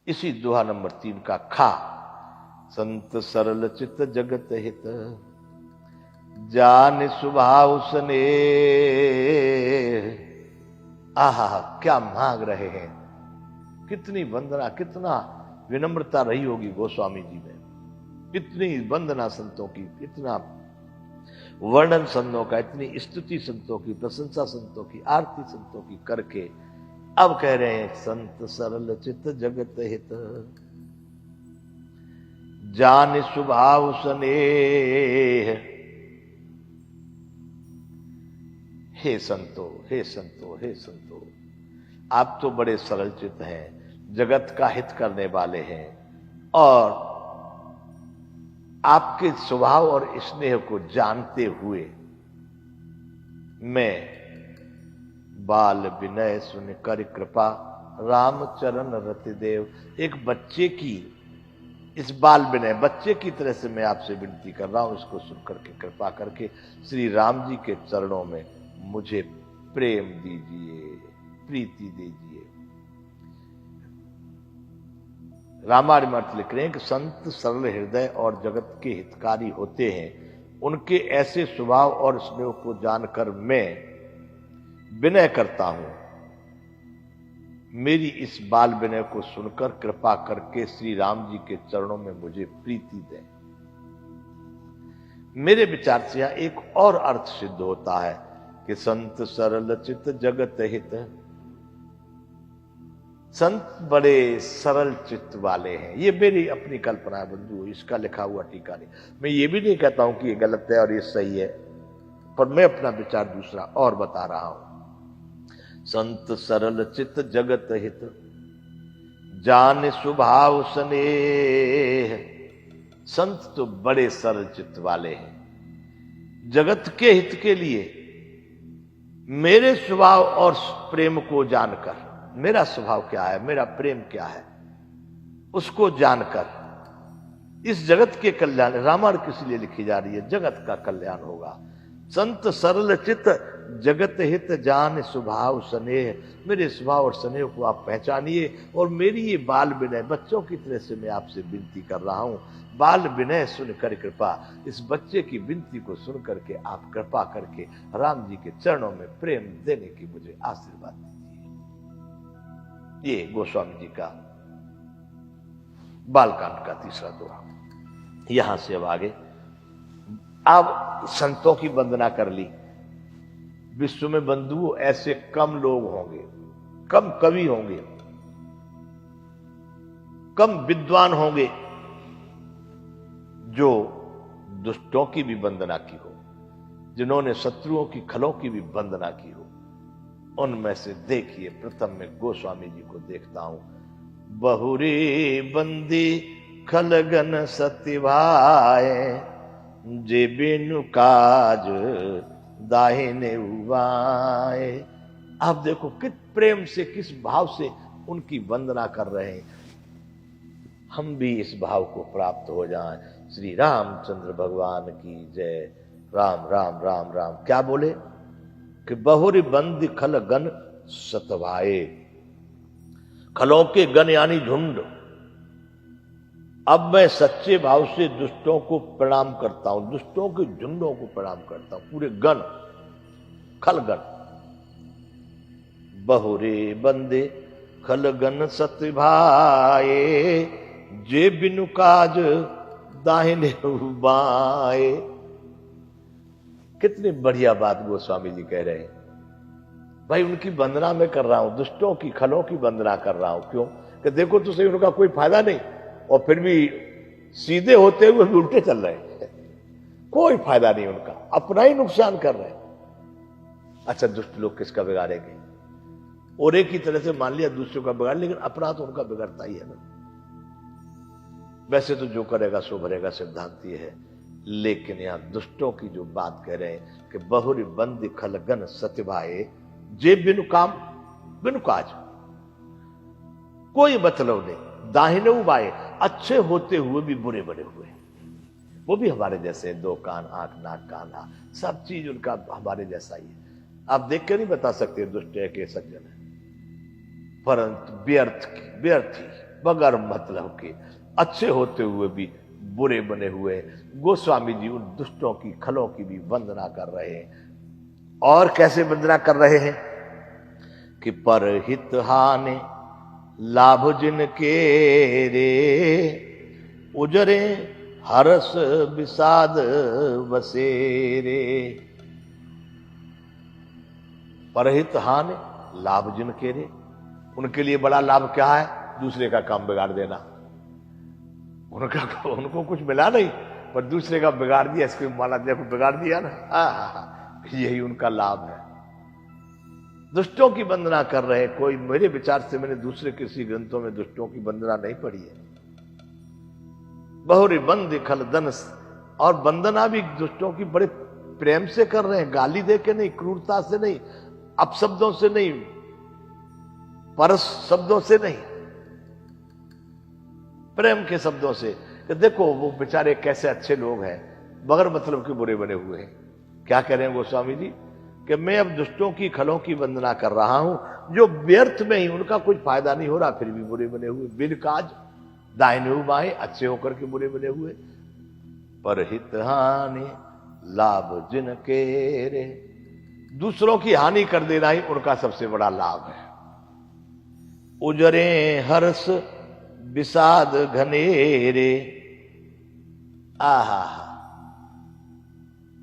इसी दोहा नंबर 3 का खा। संत सरल चित जगत हित, जान स्वभाव सने। आहा, क्या मांग रहे हैं, कितनी वंदना, कितना विनम्रता रही होगी गोस्वामी जी में, कितनी वंदना संतों की, इतना वर्णन संतों का, इतनी स्तुति संतों की, प्रशंसा संतों की, आरती संतों की करके अब कह रहे हैं संत सरल चित जगत हित, जान स्वभाव स्नेह। हे संतो, हे संतो, हे संतो, आप तो बड़े सरल चित हैं, जगत का हित करने वाले हैं, और आपके स्वभाव और स्नेह को जानते हुए मैं बाल विनय सुन कर कृपा राम चरण रति देव। एक बच्चे की, इस बाल विनय बच्चे की तरह से मैं आपसे विनती कर रहा हूं, इसको सुनकर के कृपा करके श्री राम जी के चरणों में मुझे प्रेम दीजिए, प्रीति दीजिए। रामायण में लिख रहे हैं कि संत सरल हृदय और जगत के हितकारी होते हैं, उनके ऐसे स्वभाव और स्नेह को जानकर मैं विनय करता हूं, मेरी इस बाल विनय को सुनकर कृपा करके श्री राम जी के चरणों में मुझे प्रीति दें। मेरे विचार से यहां एक और अर्थ सिद्ध होता है कि संत सरल चित जगत हित, संत बड़े सरल चित्त वाले हैं। ये मेरी अपनी कल्पना है बंधु, इसका लिखा हुआ टीका नहीं। मैं ये भी नहीं कहता हूं कि ये गलत है और ये सही है, पर मैं अपना विचार दूसरा और बता रहा हूं। संत सरल चित्त जगत हित, जान स्वभाव स्नेह। संत तो बड़े सरल चित्त वाले हैं, जगत के हित के लिए मेरे स्वभाव और प्रेम को जानकर, मेरा स्वभाव क्या है, मेरा प्रेम क्या है, उसको जानकर इस जगत के कल्याण, रामायण किस लिए लिखी जा रही है, जगत का कल्याण होगा। संत सरल चित्त जगत हित, जान स्वभाव स्नेह। मेरे स्वभाव और स्नेह को आप पहचानिए, और मेरी ये बाल विनय, बच्चों की तरह से मैं आपसे विनती कर रहा हूं, बाल विनय सुनकर कृपा, इस बच्चे की विनती को सुन करके आप कृपा करके राम जी के चरणों में प्रेम देने की मुझे आशीर्वाद दीजिए। ये गोस्वामी जी का बालकांड का तीसरा दोहा। यहां से अब आगे, अब संतों की वंदना कर ली। विश्व में बंधु ऐसे कम लोग होंगे, कम कवि होंगे, कम विद्वान होंगे जो दुष्टों की भी वंदना की हो, जिन्होंने शत्रुओं की खलों की भी वंदना की हो। उनमें से देखिए, प्रथम में गोस्वामी जी को देखता हूं। बहुरे बंदी खलगन सतिभाए, जे बिनु काज दाहिने उबाए। आप देखो किस प्रेम से, किस भाव से उनकी वंदना कर रहे हैं। हम भी इस भाव को प्राप्त हो जाएं। श्री रामचंद्र भगवान की जय। राम राम राम राम। क्या बोले कि बहुरी बंदी खल गन सतवाए, खलों के गण यानी झुंड। अब मैं सच्चे भाव से दुष्टों को प्रणाम करता हूं, दुष्टों के झुंडों को प्रणाम करता हूं, पूरे गण, खलगण। बहुरे बंदे खलगन सतभाए, जे बिनु काज दाहिने बाए। कितनी बढ़िया बात गोस्वामी जी कह रहे हैं। भाई उनकी वंदना मैं कर रहा हूं, दुष्टों की खलों की वंदना कर रहा हूं। क्यों कि देखो तो सही, उनका कोई फायदा नहीं, और फिर भी सीधे होते हुए भी उल्टे चल रहे हैं। कोई फायदा नहीं उनका, अपना ही नुकसान कर रहे हैं। अच्छा, दुष्ट लोग किसका बिगाड़ेंगे? और एक ही तरह से मान लिया दूसरों का बिगाड़, लेकिन अपना तो उनका बिगड़ता ही है ना। वैसे तो जो करेगा सो भरेगा, सिद्धांत ये है। लेकिन यहां दुष्टों की जो बात कह रहे हैं कि बहुरी बंदी खलगन सत्यभाए, जे बिनु काम बिनु काज, कोई मतलब नहीं, दाहिने उबाए, अच्छे होते हुए भी बुरे बने हुए। वो भी हमारे जैसे, दो कान, आंख, नाक, कान, सब चीज उनका हमारे जैसा ही है। आप देख के नहीं बता सकते दुष्ट है कि सज्जन है, परंतु व्यर्थ ही बगैर मतलब के, अच्छे होते हुए भी बुरे बने हुए। गोस्वामी जी उन दुष्टों की खलों की भी वंदना कर रहे हैं। और कैसे वंदना कर रहे हैं कि पर हित हानि लाभ जिनके रे, उजरे हर्ष विषाद बसेरे। परहित हानि लाभ जिनके रे, उनके लिए बड़ा लाभ क्या है? दूसरे का काम बिगाड़ देना। उनको कुछ मिला नहीं, पर दूसरे का बिगाड़ दिया, इसको माला देखो बिगाड़ दिया ना, यही उनका लाभ है। दुष्टों की वंदना कर रहे हैं। कोई मेरे विचार से मैंने दूसरे किसी ग्रंथों में दुष्टों की वंदना नहीं पढ़ी है। बहुरी बंद खल दन, और वंदना भी दुष्टों की बड़े प्रेम से कर रहे हैं, गाली दे के नहीं, क्रूरता से नहीं, अपशब्दों से नहीं, परस शब्दों से नहीं, प्रेम के शब्दों से कि देखो वो बेचारे कैसे अच्छे लोग हैं, बगैर मतलब के बुरे बने हुए हैं। क्या कह रहे हैं गोस्वामी जी कि मैं अब दुष्टों की खलों की वंदना कर रहा हूं, जो व्यर्थ में ही उनका कुछ फायदा नहीं हो रहा, फिर भी बुरे बने हुए, बिनकाज दाहिने बाएं अच्छे होकर के बुरे बने हुए। पर हित हानि लाभ जिनके रे, दूसरों की हानि कर देना ही उनका सबसे बड़ा लाभ है। उजरे हर्ष विषाद घनेरे, आहा,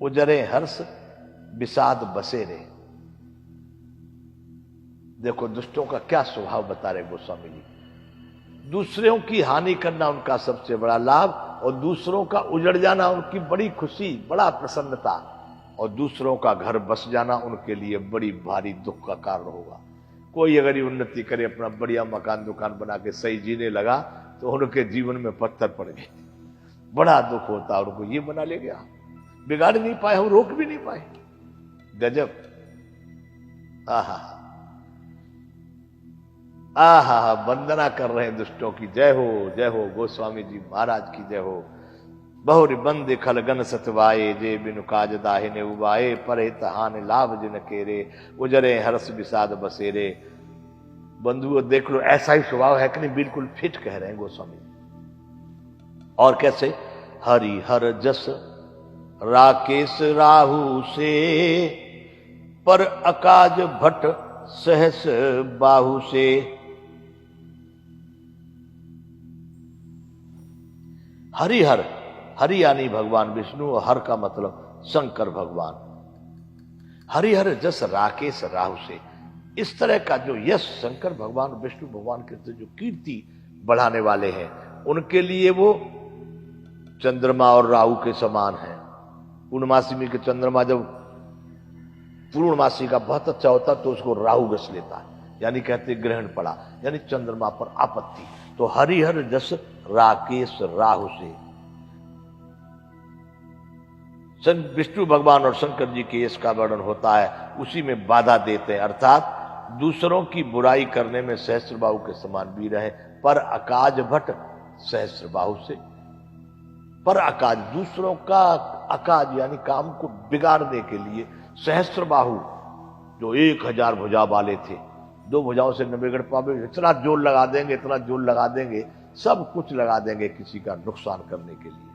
उजरे हर्ष विषाद बसेरे। देखो दुष्टों का क्या स्वभाव बता रहे गोस्वामी जी। दूसरों की हानि करना उनका सबसे बड़ा लाभ, और दूसरों का उजड़ जाना उनकी बड़ी खुशी, बड़ा प्रसन्नता, और दूसरों का घर बस जाना उनके लिए बड़ी भारी दुख का कारण होगा। कोई अगर ये उन्नति करे, अपना बढ़िया मकान दुकान बना के सही जीने लगा, तो उनके जीवन में पत्थर पड़ गए, बड़ा दुख होता। उनको ये बना ले गया, बिगाड़ नहीं पाए, हम रोक भी नहीं पाए। गजब। आहा आहा, वंदना कर रहे हैं दुष्टों की। जय हो जय हो, गोस्वामी जी महाराज की जय हो। बहुरी बंद खलगन सतवाए, जे बिनु काज दाहिने उबाए, परहित हानि लाभ जिन केरे, उजरे हर्ष विषाद बसेरे। बंधुओं देख लो, ऐसा ही स्वभाव है कि नहीं, बिल्कुल फिट कह रहे हैं गोस्वामी। और कैसे? हरि हर जस राकेश राहु से, पर अकाज भट्ट सहस बाहु से। हरिहर, हरि यानी भगवान विष्णु, और हर का मतलब शंकर भगवान। हरिहर जस राकेश राहु से, इस तरह का जो यश शंकर भगवान विष्णु भगवान के जो कीर्ति बढ़ाने वाले हैं, उनके लिए वो चंद्रमा और राहु के समान है। पूर्णमासी में के चंद्रमा जब पूर्णमासी का बहुत अच्छा होता तो उसको राहु घस लेता है, यानी कहते ग्रहण पड़ा, यानी चंद्रमा पर आपत्ति। तो हरिहर जस राकेश राहु से, विष्णु भगवान और शंकर जी के यश का वर्णन होता है, उसी में बाधा देते हैं, अर्थात दूसरों की बुराई करने में सहस्त्रबाहु के समान वीर है। पर अकाज भट्ट सहस्त्रबाहु से, पर अकाज दूसरों का अकाज यानी काम को बिगाड़ने के लिए सहस्त्रबाहु, जो 1000 भुजा वाले थे, 2 भुजाओं से न बिगड़ पावे, इतना जोर लगा देंगे, इतना जोर लगा देंगे, सब कुछ लगा देंगे किसी का नुकसान करने के लिए।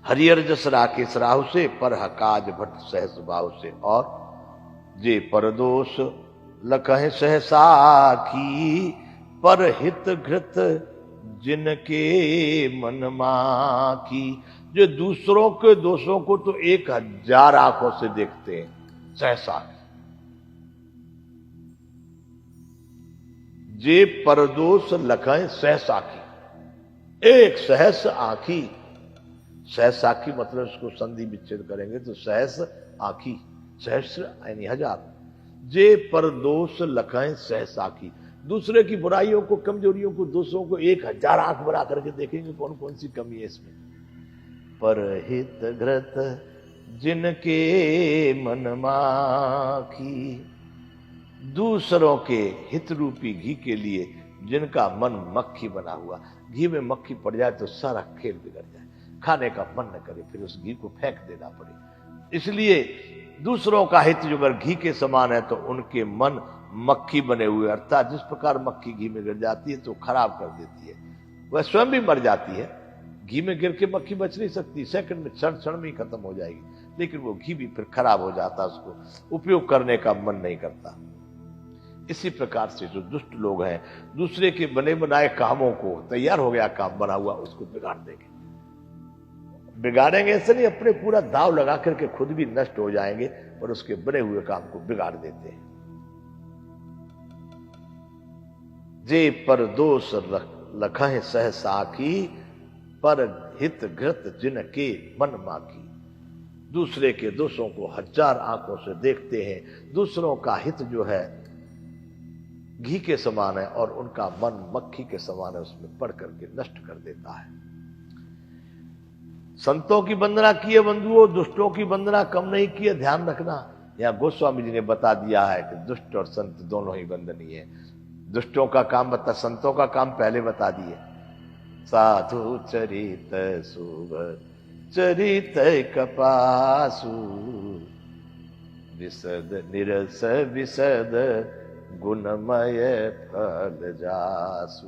हरिहर जस राकेश राहु से, पर अकाज भट्ट सहस्त्रबाहु से। और जे परदोष लखह सहसाखी, पर हित घृत जिनके मन माखी। जो दूसरों के दोषों को तो 1000 आंखों से देखते हैं, सहसा। जे परदोष लखह सहसाखी, एक सहस आंखी। सहसाखी मतलब इसको संधि विच्छेद करेंगे तो सहस आंखी, सहस्र यानी 1000। जे परदोष लखह सहसाखी, दूसरे की बुराइयों को, कमजोरियों को, दोषों को 1000 आंख बना करके देखेंगे कौन कौन सी कमी है इसमें। पर हित घृत जिनके मन माखी, दूसरों के हित रूपी घी के लिए जिनका मन मक्खी बना हुआ। घी में मक्खी पड़ जाए तो सारा खेल बिगड़ जाए, खाने का मन न करे, फिर उस घी को फेंक देना पड़े। इसलिए दूसरों का हित जो अगर घी के समान है तो उनके मन मक्खी बने हुए, अर्थात जिस प्रकार मक्खी घी में गिर जाती है तो खराब कर देती है, वह स्वयं भी मर जाती है। घी में गिर के मक्खी बच नहीं सकती, सेकंड में, क्षण में ही खत्म हो जाएगी, लेकिन वो घी भी फिर खराब हो जाता, उसको उपयोग करने का मन नहीं करता। इसी प्रकार से जो दुष्ट लोग हैं, दूसरे के बने बनाए कामों को, तैयार हो गया काम बना हुआ, उसको बिगाड़ देंगे। बिगाड़ेंगे ऐसे नहीं, अपने पूरा दाव लगा करके खुद भी नष्ट हो जाएंगे और उसके बने हुए काम को बिगाड़ देते हैं। जे पर दोष लखह सह साखी, पर हित घृत जिनके मन माखी। दूसरे के दोषों को हजार आंखों से देखते हैं, दूसरों का हित जो है घी के समान है और उनका मन मक्खी के समान है, उसमें पड़ करके नष्ट कर देता है। संतों की वंदना की है बंधुओं, दुष्टों की वंदना कम नहीं की है, ध्यान रखना। यहां गोस्वामी जी ने बता दिया है कि दुष्ट और संत दोनों ही वंदनीय है। दुष्टों का काम बता, संतों का काम पहले बता दिए। साधु चरित शुभ चरित कपासु, विशद निरस विशद गुणमय फल जासु।